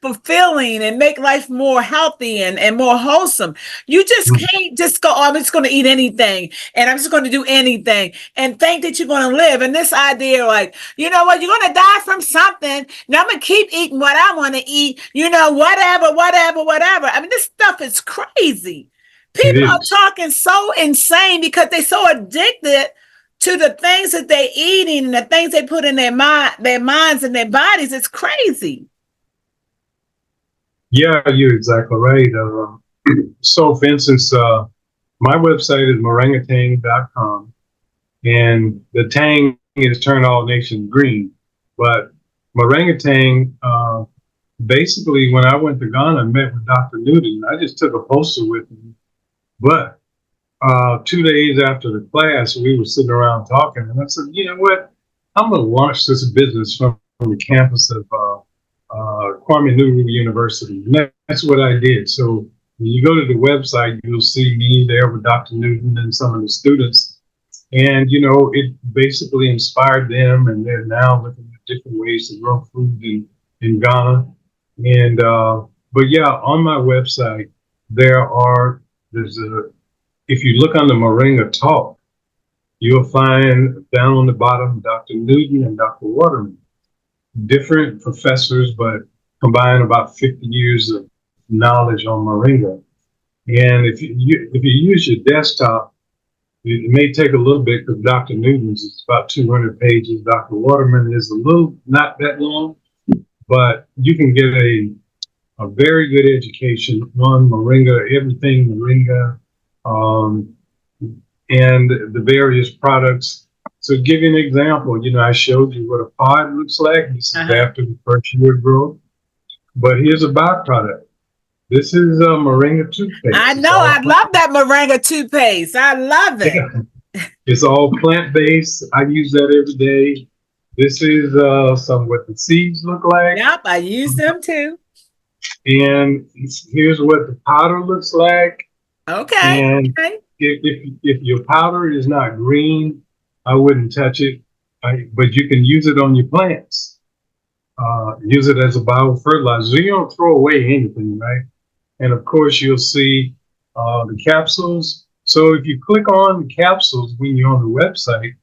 fulfilling and make life more healthy and more wholesome. You just can't just go, oh, I'm just going to eat anything and I'm just going to do anything and think that you're going to live. And this idea, like, you know what, you're going to die from something. Now I'm going to keep eating what I want to eat, whatever, whatever, whatever. I mean, this stuff is crazy. it People are is. talking so insane because they're so addicted to the things that they're eating and the things they put in their minds and their bodies. It's crazy. Yeah, you're exactly right. So, for instance, my website is morangatang.com, and the tang is turn all nations green. But morangatang, basically, when I went to Ghana, I met with Dr. Newton. I just took a poster with him. But 2 days after the class, we were sitting around talking, and I said, you know what? I'm going to launch this business from the campus of Kwame Nkrumah University. And that's what I did. So when you go to the website, you'll see me there with Dr. Newton and some of the students. And, it basically inspired them, and they're now looking at different ways to grow food in Ghana. And, but yeah, on my website, there's if you look on the Moringa Talk, you'll find down on the bottom Dr. Newton and Dr. Waterman, different professors, but combine about 50 years of knowledge on Moringa. And if you use your desktop, it may take a little bit because Dr. Newton's is about 200 pages. Dr. Waterman is a little not that long, but you can get a very good education on Moringa, everything Moringa, and the various products. So to give you an example, I showed you what a pod looks like. This is after the first year growth. But here's a byproduct. This is a Moringa toothpaste. I know. I love that Moringa toothpaste. I love it. Yeah. It's all plant-based. I use that every day. This is some what the seeds look like. Yep, I use them too. And here's what the powder looks like. Okay. And okay. if your powder is not green, I wouldn't touch it. But you can use it on your plants. Use it as a biofertilizer. So you don't throw away anything, right? And of course, you'll see the capsules. So if you click on the capsules when you're on the website,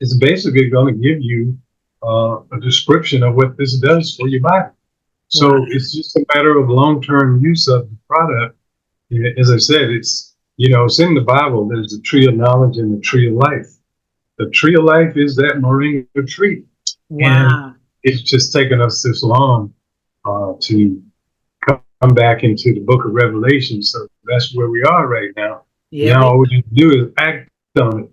it's basically going to give you a description of what this does for your body. Wow. So it's just a matter of long-term use of the product. As I said, it's in the Bible. There's the tree of knowledge and the tree of life. The tree of life is that moringa tree, and Wow. it's just taken us this long to come back into the Book of Revelation. So that's where we are right now. Yeah, Now we all we need to do is act on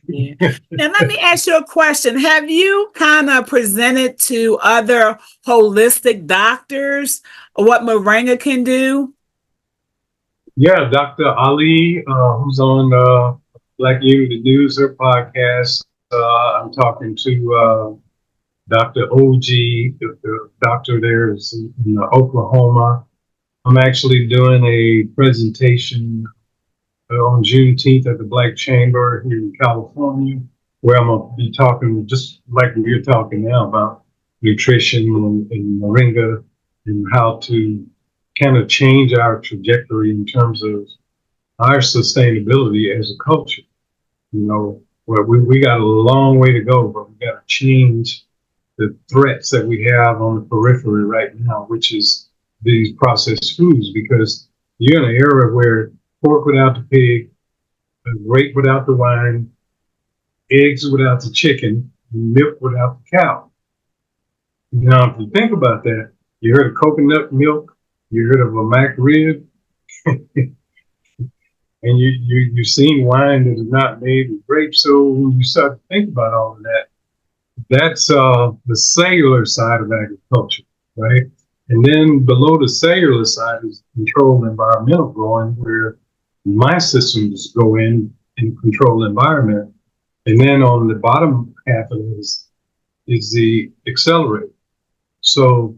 yeah. it. Now let me ask you a question. Have you kind of presented to other holistic doctors what moringa can do? Yeah, Dr. Ali, who's on Black Unity News, her podcast. I'm talking to Dr. OG, the doctor there is in Oklahoma. I'm actually doing a presentation on Juneteenth at the Black Chamber here in California, where I'm going to be talking just like we're talking now about nutrition and moringa and how to kind of change our trajectory in terms of our sustainability as a culture. Where we got a long way to go, but we got to change the threats that we have on the periphery right now, which is these processed foods, because you're in an era where pork without the pig, grape without the wine, eggs without the chicken, milk without the cow. Now, if you think about that, you heard of coconut milk, you heard of a mac rib, and you've seen wine that is not made with grapes. So when you start to think about all of that, that's the cellular side of agriculture, right? And then below the cellular side is controlled environmental growing, where my systems go in and control the environment. And then on the bottom half of it is the accelerator. So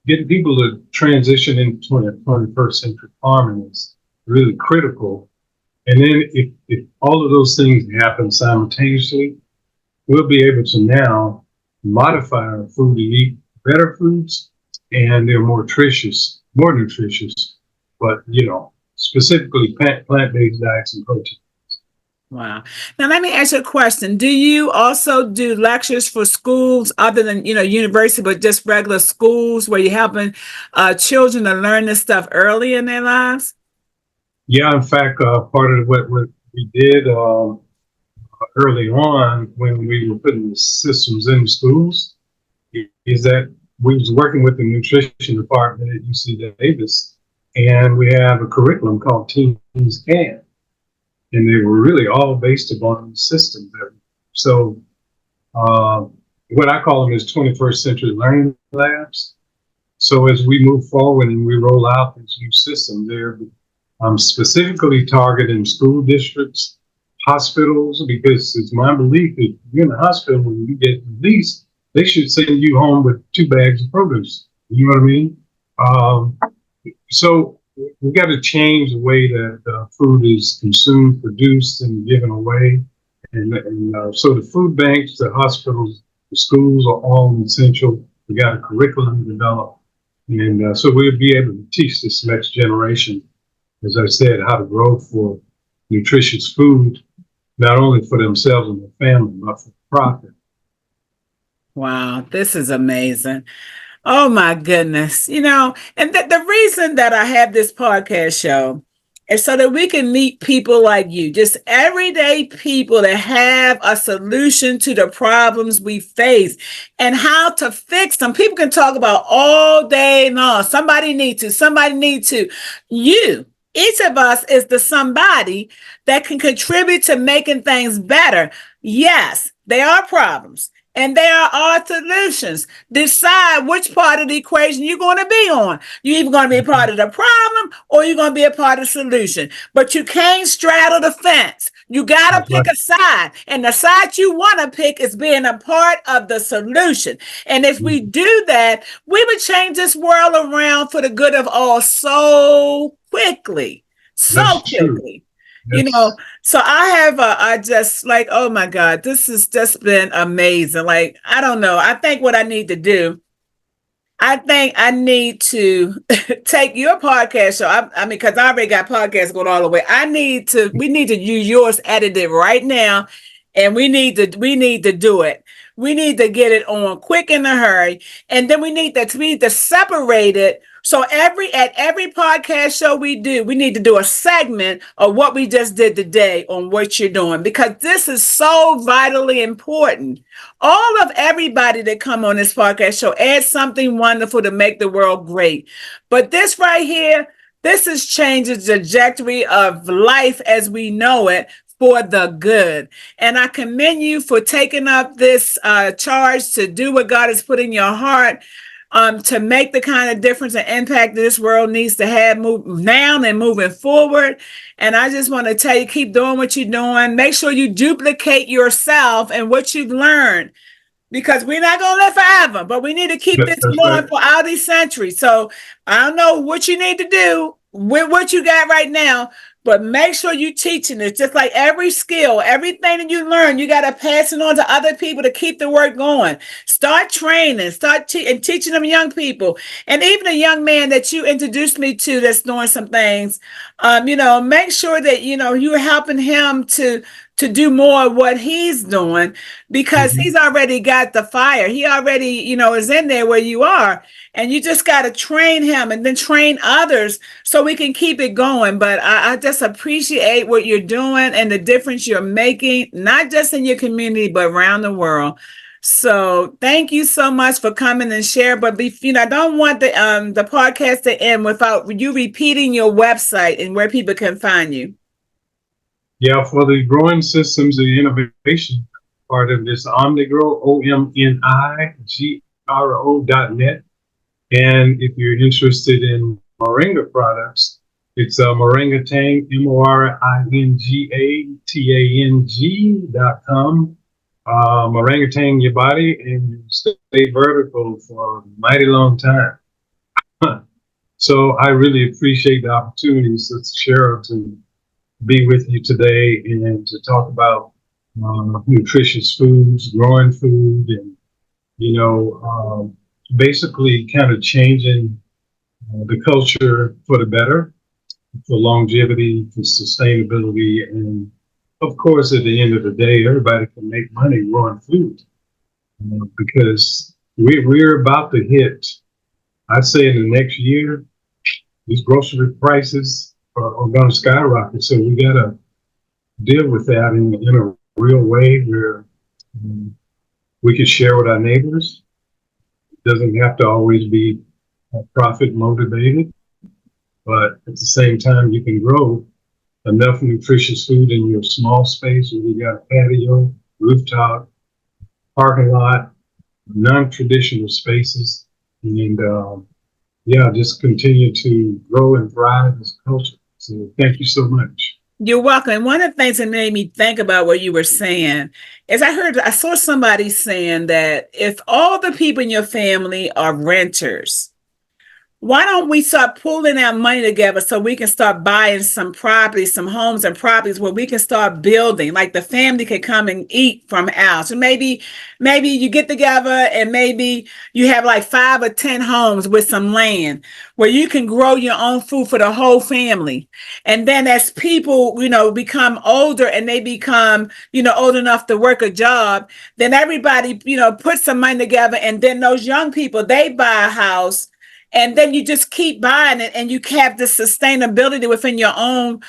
getting people to transition into 21st century farming is really critical. And then if all of those things happen simultaneously, we'll be able to now modify our food to eat better foods, and they're more nutritious, but specifically plant-based diets and protein. Wow. Now let me ask you a question. Do you also do lectures for schools other than, university, but just regular schools where you're helping children to learn this stuff early in their lives? Yeah, in fact, part of what we did early on when we were putting the systems in schools is that we was working with the nutrition department at UC Davis, and we have a curriculum called Teens Can, and they were really all based upon the systems. So what I call them is 21st century learning labs. So as we move forward and we roll out this new system, they're specifically targeting school districts, hospitals, because it's my belief that you're in the hospital when you get released, they should send you home with 2 bags of produce. You know what I mean? So we got to change the way that food is consumed, produced, and given away. And so the food banks, the hospitals, the schools are all essential. We got a curriculum developed. And so we'll be able to teach this next generation, as I said, how to grow for nutritious food, not only for themselves and their family, but for profit. Wow, this is amazing. Oh my goodness. And the reason that I have this podcast show is so that we can meet people like you, just everyday people that have a solution to the problems we face and how to fix them. People can talk about all day long. Somebody need to. Each of us is the somebody that can contribute to making things better. Yes, there are problems. And there are solutions. Decide which part of the equation you're going to be on. You're either going to be a part of the problem or you're going to be a part of the solution. But you can't straddle the fence. You got to That's pick right. a side. And the side you want to pick is being a part of the solution. And if we do that, we would change this world around for the good of all so quickly. So That's true. quickly. You know, That's so I just like, oh my God, this has just been amazing. Like, I don't know. I think what I need to do, I think I need to take your podcast show. I mean, because I already got podcasts going all the way. We need to use yours edited right now. And we need to do it. We need to get it on quick in a hurry. And then we need to separate it. So at every podcast show we do, we need to do a segment of what we just did today on what you're doing, because this is so vitally important. All of everybody that come on this podcast show adds something wonderful to make the world great. But this right here, this is changing the trajectory of life as we know it for the good. And I commend you for taking up this charge to do what God has put in your heart, to make the kind of difference and impact that this world needs to have now and moving forward. And I just want to tell you, keep doing what you're doing. Make sure you duplicate yourself and what you've learned, because we're not going to live forever, but we need to keep this That's right. going for all these centuries. So I don't know what you need to do with what you got right now, but make sure you're teaching it. Just like every skill, everything that you learn, you got to pass it on to other people to keep the work going. Start training, and teaching them young people. And even a young man that you introduced me to that's doing some things, make sure that, you're helping him to do more of what he's doing, because Mhm. he's already got the fire. He already, is in there where you are. And you just got to train him and then train others so we can keep it going. But I just appreciate what you're doing and the difference you're making, not just in your community, but around the world. So thank you so much for coming and share. But I don't want the podcast to end without you repeating your website and where people can find you. Yeah, for the growing systems and innovation part of this, Omnigro, OMNIGRO.net. And if you're interested in Moringa products, it's Moringa Tang, MORINGATANG.com. Moringa Tang your body and you stay vertical for a mighty long time. So I really appreciate the opportunity, Sister Cheryl, to be with you today and to talk about nutritious foods, growing food, and basically kind of changing the culture for the better, for longevity, for sustainability, and of course, at the end of the day, everybody can make money growing food because we're about to hit. I'd say in the next year, these grocery prices are going to skyrocket. So we got to deal with that in a real way where we can share with our neighbors. It doesn't have to always be profit motivated, but at the same time, you can grow enough nutritious food in your small space where you got a patio, rooftop, parking lot, non-traditional spaces, and just continue to grow and thrive as a culture. So thank you so much. You're welcome. And one of the things that made me think about what you were saying is I saw somebody saying that if all the people in your family are renters, why don't we start pulling our money together so we can start buying some properties, some homes and properties where we can start building, like the family can come and eat from ours. And maybe you get together and maybe you have like 5 or 10 homes with some land where you can grow your own food for the whole family. And then as people, become older and they become, old enough to work a job, then everybody, put some money together. And then those young people, they buy a house, and then you just keep buying it and you have this sustainability within your own,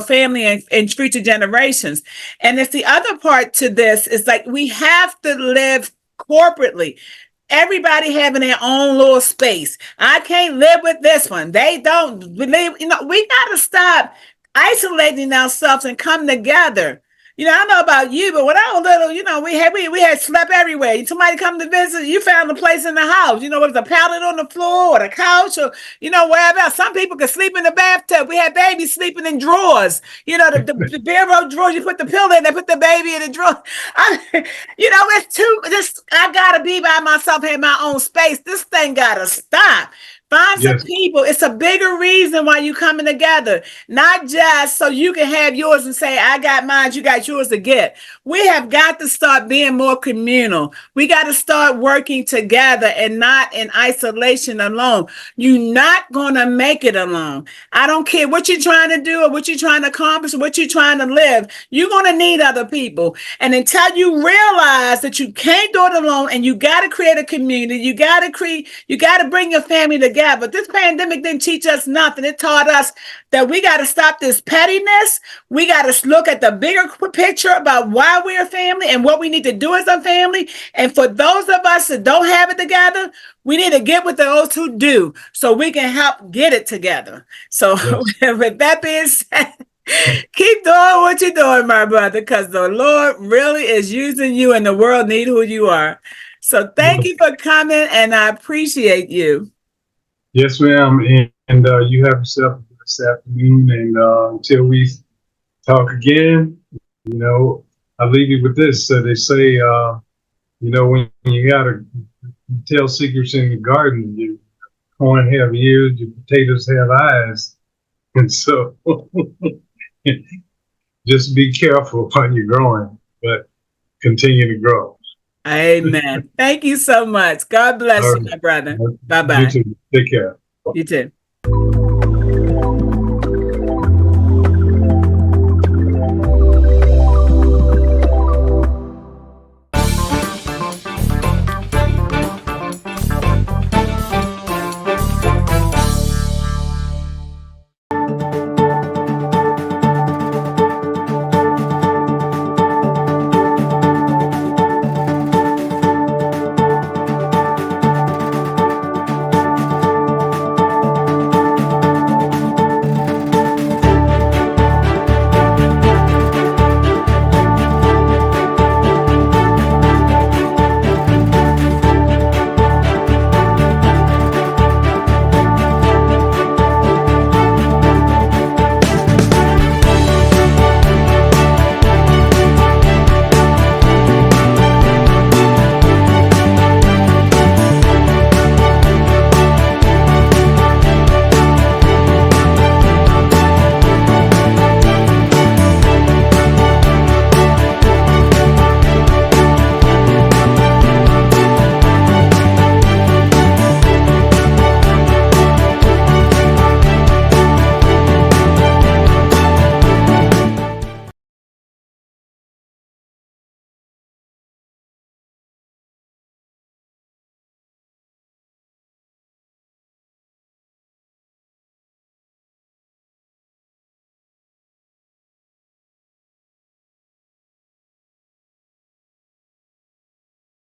family and future generations. And it's the other part to this is like we have to live corporately. Everybody having their own little space. I can't live with this one. They don't believe, we got to stop isolating ourselves and come together. I don't know about you, but when I was little, we had slept everywhere. Somebody come to visit, you found a place in the house. It was a pallet on the floor or the couch or, wherever else. Some people could sleep in the bathtub. We had babies sleeping in drawers. The bureau drawers, you put the pillow in, they put the baby in the drawer. It's I gotta be by myself, have my own space. This thing gotta stop. Find some Yes. people. It's a bigger reason why you coming together, not just so you can have yours and say, I got mine, you got yours to get. We have got to start being more communal. We got to start working together and not in isolation alone. You're not going to make it alone. I don't care what you're trying to do or what you're trying to accomplish or what you're trying to live. You're going to need other people. And until you realize that you can't do it alone and you got to create a community, you got to bring your family together. But this pandemic didn't teach us nothing. It taught us that we got to stop this pettiness. We got to look at the bigger picture about why we're a family and what we need to do as a family. And for those of us that don't have it together, we need to get with those who do so we can help get it together. So Yes. with that being said, keep doing what you're doing, my brother, because the Lord really is using you and the world need who you are. So thank you for coming, and I appreciate you. Yes, ma'am. And you have yourself a this afternoon. And until we talk again, I'll leave you with this. So they say, when you got to tell secrets in the garden, your corn have ears, your potatoes have eyes. And so just be careful while you're growing, but continue to grow. Amen. Thank you so much. God bless All you, right. my brother. You Bye-bye. too. Take care. You too.